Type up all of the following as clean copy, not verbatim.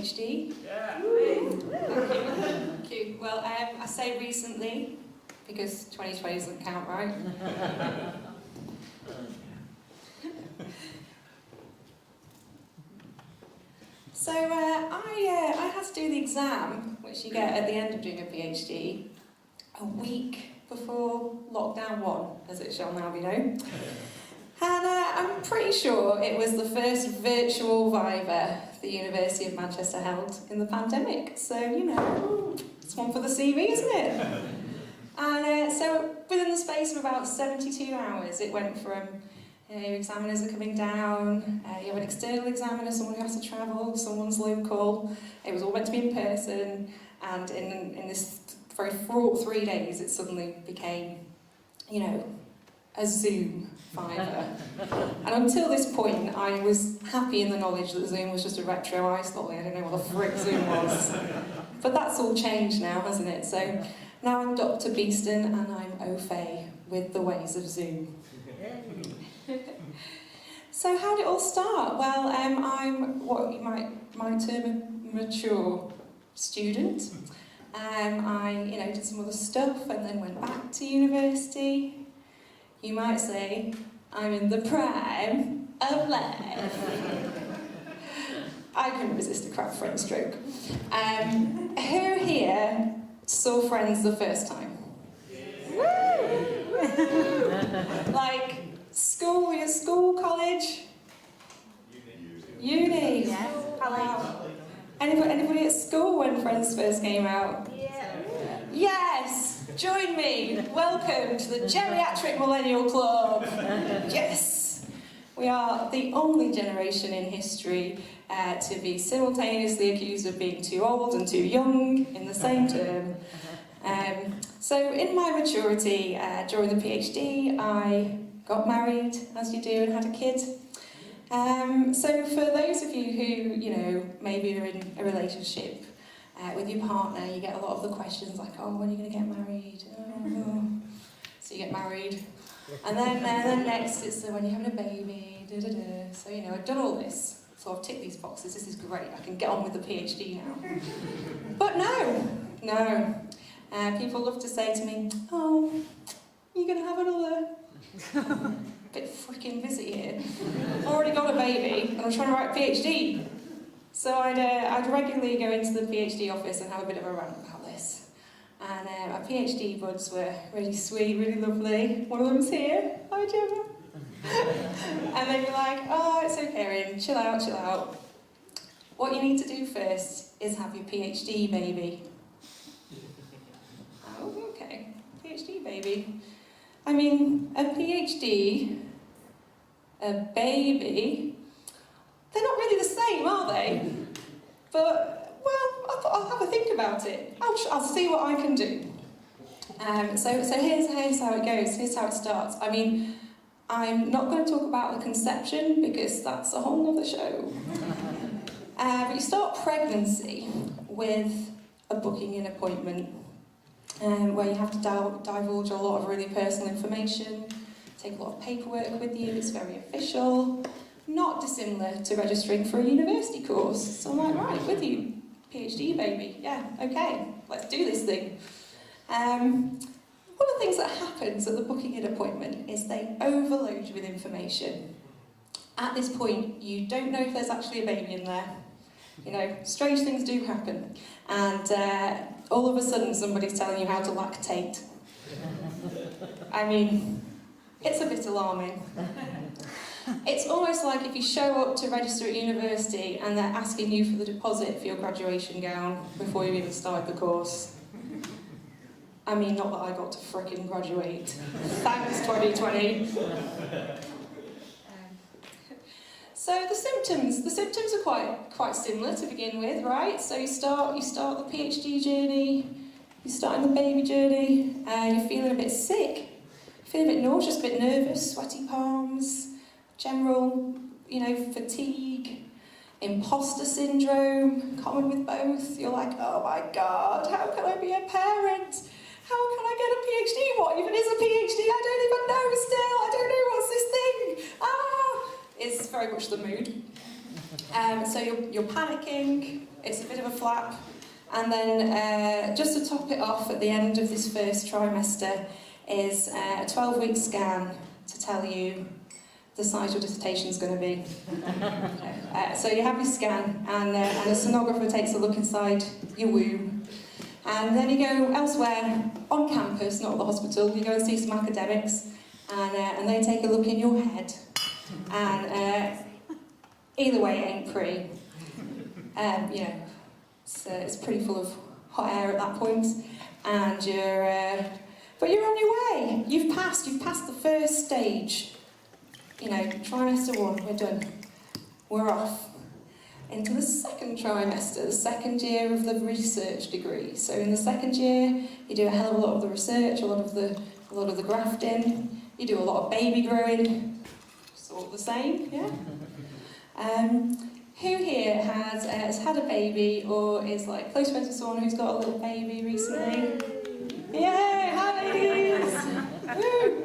PhD. Yeah. Thank you. Well, I say recently, because 2020 doesn't count, right? So I had to do the exam, which you get at the end of doing a PhD, a week before lockdown 1, as it shall now be known. And I'm pretty sure it was the first virtual Viva the University of Manchester held in the pandemic. So, you know, it's one for the CV, isn't it? And so within the space of about 72 hours, it went from your examiners are coming down, you have an external examiner, someone who has to travel, someone's local. It was all meant to be in person, and in this very fraught 3 days, it suddenly became, you know, a Zoom Viva. And until this point, I was happy in the knowledge that Zoom was just a retro ice lolly. I don't know what the frick Zoom was. But that's all changed now, hasn't it? So now I'm Dr. Beeston, and I'm au fait with the ways of Zoom. So how did it all start? Well, I'm what you might term a mature student. I did some other stuff and then went back to university. You might say I'm in the prime of life. I couldn't resist a crap friend stroke. Who here saw Friends the first time? Like school, your school, college? Uni. Yes. Wow. Anybody at school when Friends first came out? Yeah. Yes! Join me! Welcome to the Geriatric Millennial Club! Yes! We are the only generation in history to be simultaneously accused of being too old and too young in the same term. So in my maturity, during the PhD, I got married, as you do, and had a kid. So for those of you who, maybe are in a relationship with your partner, you get a lot of the questions like, oh, when are you going to get married? Oh. So you get married. And then next it's when you're having a baby, da-da-da. So, I've done all this. So I've ticked these boxes. This is great. I can get on with the PhD now. But no. People love to say to me, oh, you're going to have another... bit freaking busy here. I've already got a baby and I'm trying to write a PhD. So I'd regularly go into the PhD office and have a bit of a rant about this. And my PhD buds were really sweet, really lovely. One of them's here. Hi, Gemma. And they'd be like, oh, it's okay, Erin, chill out. What you need to do first is have your PhD baby. Oh, okay. PhD baby. I mean, a PhD, a baby, they're not really the same, are they? But, well, I thought I'll have a think about it. I'll see what I can do. So here's how it goes, here's how it starts. I mean, I'm not going to talk about the conception because that's a whole other show. But you start pregnancy with a booking-in appointment. Where you have to divulge a lot of really personal information, take a lot of paperwork with you, it's very official, not dissimilar to registering for a university course. So I'm like, right, with you, PhD baby, yeah, okay, let's do this thing. One of the things that happens at the booking-in appointment is they overload you with information. At this point, you don't know if there's actually a baby in there. Strange things do happen. And all of a sudden somebody's telling you how to lactate. I mean, it's a bit alarming. It's almost like if you show up to register at university and they're asking you for the deposit for your graduation gown before you even started the course. I mean, not that I got to frickin' graduate. Thanks, 2020. So the symptoms are quite similar to begin with, right? So you start the PhD journey, you're starting the baby journey, you're feeling a bit sick, feeling a bit nauseous, a bit nervous, sweaty palms, general, fatigue, imposter syndrome, common with both. You're like, oh my God, how can I be a parent? How can I get a PhD? What even is a PhD? I don't even know still. I don't know what's this thing. It's very much the mood. So you're panicking, It's a bit of a flap. And then just to top it off at the end of this first trimester is a 12-week scan to tell you the size your dissertation's going to be. So you have your scan, and a sonographer takes a look inside your womb. And then you go elsewhere, on campus, not at the hospital, you go and see some academics, and they take a look in your head. And either way, it ain't pretty. You know, it's pretty full of hot air at that point, and but you're on your way. You've passed the first stage. You know, trimester 1, we're done. We're off into the second trimester, the second year of the research degree. So in the second year, you do a hell of a lot of the research, a lot of the grafting. You do a lot of baby growing. Sort of the same, yeah. Who here has had a baby or is like close friends with someone who's got a little baby recently? Yay! Hi, ladies! Woo!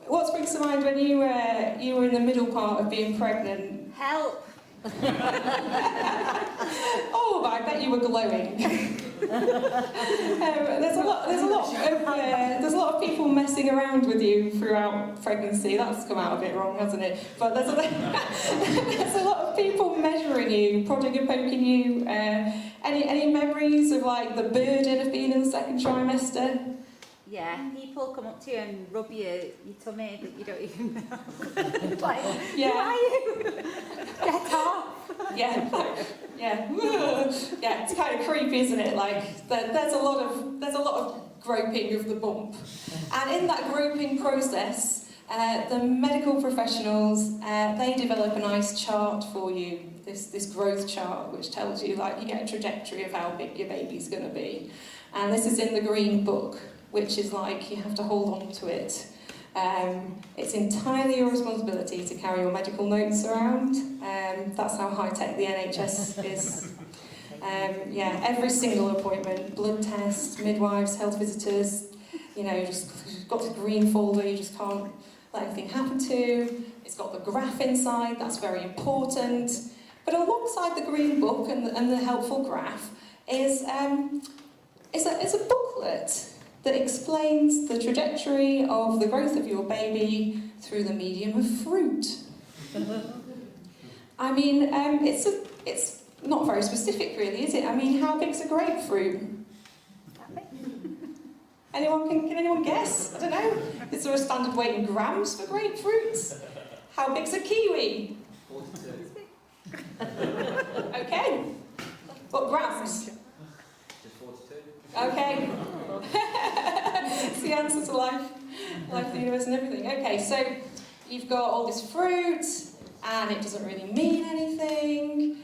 What springs to mind when you were in the middle part of being pregnant? Help! Oh, I bet you were glowing. There's a lot of people messing around with you throughout pregnancy. That's come out a bit wrong, hasn't it? But there's a lot of people measuring you, prodding and poking you. Any memories of like the burden of being in the second trimester? Yeah, people come up to you and rub your tummy that you don't even know. Like, yeah. Who are you? Get off! Yeah, yeah, yeah. It's kind of creepy, isn't it? Like there's a lot of groping of the bump, and in that groping process, the medical professionals they develop a nice chart for you. This growth chart, which tells you like you get a trajectory of how big your baby's going to be, and this is in the green book, which is like you have to hold on to it. It's entirely your responsibility to carry your medical notes around. That's how high-tech the NHS is. Yeah, every single appointment, blood tests, midwives, health visitors, you know, just got this green folder you just can't let anything happen to. It's got the graph inside, that's very important. But alongside the green book and the helpful graph is a booklet that explains the trajectory of the growth of your baby through the medium of fruit. I mean, it's not very specific really, is it? I mean, how big's a grapefruit? Can anyone guess? I don't know. Is there a standard weight in grams for grapefruits? How big's a kiwi? 42. Okay. What grams? Just 42. Okay. It's the answer to life, the universe and everything. Okay, so you've got all this fruit, and it doesn't really mean anything,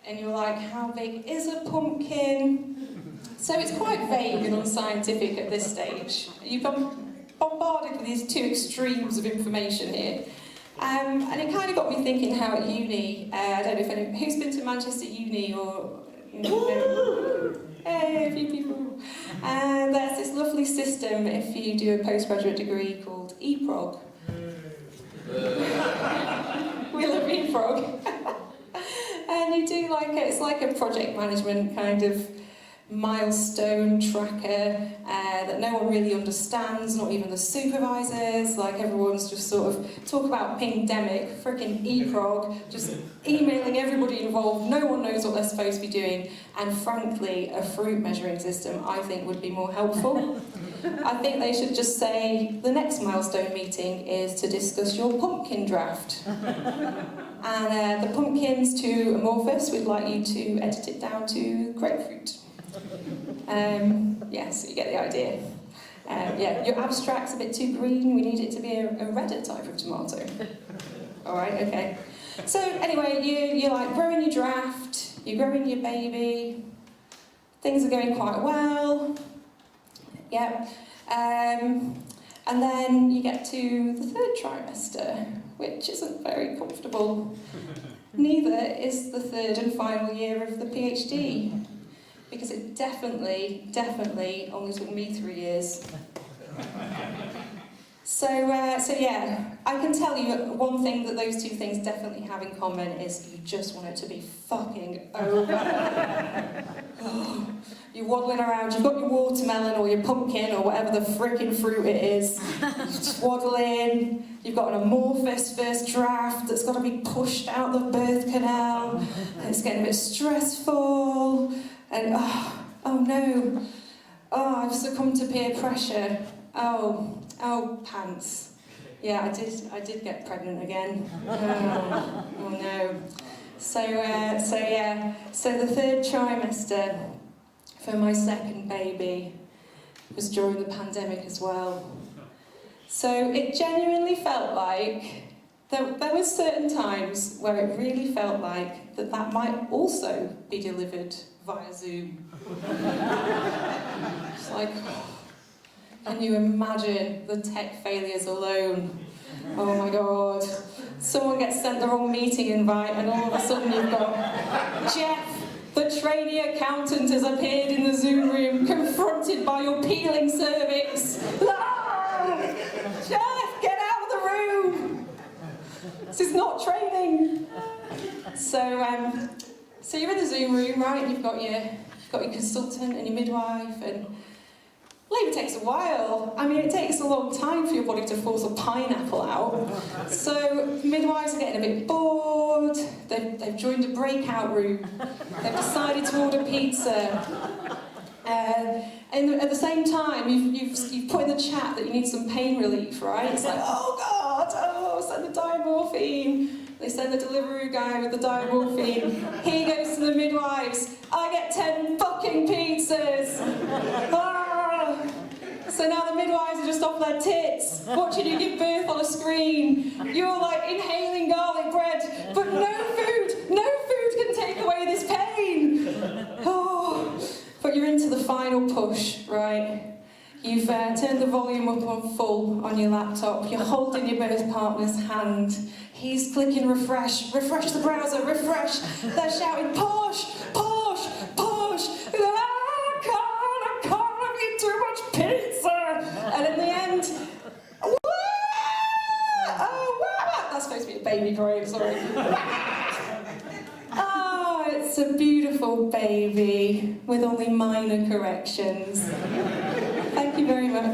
and you're like, how big is a pumpkin? So it's quite vague and unscientific at this stage. You've been bombarded with these two extremes of information here. And it kind of got me thinking how at uni, I don't know if anyone, who's been to Manchester Uni or... Hey, a few people. And there's this lovely system if you do a postgraduate degree called EPROG. We love EPROG. And you do it's like a project management kind of milestone tracker that no one really understands, not even the supervisors. Like everyone's just sort of talk about pingdemic, freaking EPROG, just emailing everybody involved. No one knows what they're supposed to be doing. And frankly, a fruit measuring system I think would be more helpful. I think they should just say the next milestone meeting is to discuss your pumpkin draft. And the pumpkin's too amorphous. We'd like you to edit it down to grapefruit. Yeah, so you get the idea. Yeah, your abstract's a bit too green. We need it to be a redder type of tomato. All right, okay. So anyway, you're like growing your draft, you're growing your baby. Things are going quite well. Yeah. And then you get to the third trimester, which isn't very comfortable. Neither is the third and final year of the PhD. Because it definitely only took me 3 years. So yeah, I can tell you one thing that those two things definitely have in common is you just want it to be fucking over. Oh, you're waddling around, you've got your watermelon or your pumpkin or whatever the frickin' fruit it is. You're just waddling, you've got an amorphous first draft that's got to be pushed out the birth canal, and it's getting a bit stressful, and oh no, oh, I've succumbed to peer pressure. Oh, pants. Yeah, I did get pregnant again. Oh no. So the third trimester for my second baby was during the pandemic as well. So it genuinely felt like there were certain times where it really felt like that might also be delivered via Zoom. It's like, can you imagine the tech failures alone? Oh my god. Someone gets sent the wrong meeting invite and all of a sudden you've got Jeff, the trainee accountant, has appeared in the Zoom room confronted by your peeling cervix. Ah! Jeff, get out of the room! This is not training. So you're in the Zoom room, right? You've got your consultant and your midwife, and labour takes a while. I mean, it takes a long time for your body to force a pineapple out. So midwives are getting a bit bored. They've joined a breakout room. They've decided to order pizza. And at the same time, you've put in the chat that you need some pain relief, right? It's like, oh God, send the diamorphine. They send the Deliveroo guy with the diamorphine. He goes to the midwives. I get 10 fucking pizzas. So now the midwives are just off their tits, watching you give birth on a screen. You're like inhaling garlic bread, but no food can take away this pain. Oh, but you're into the final push, right? You've turned the volume up on full on your laptop. You're holding your birth partner's hand. He's clicking refresh the browser, refresh. They're shouting, push, push, push. I can't, I've eaten too much pizza. And in the end, that's supposed to be a baby crying, sorry. Oh, it's a beautiful baby with only minor corrections. Thank you very much.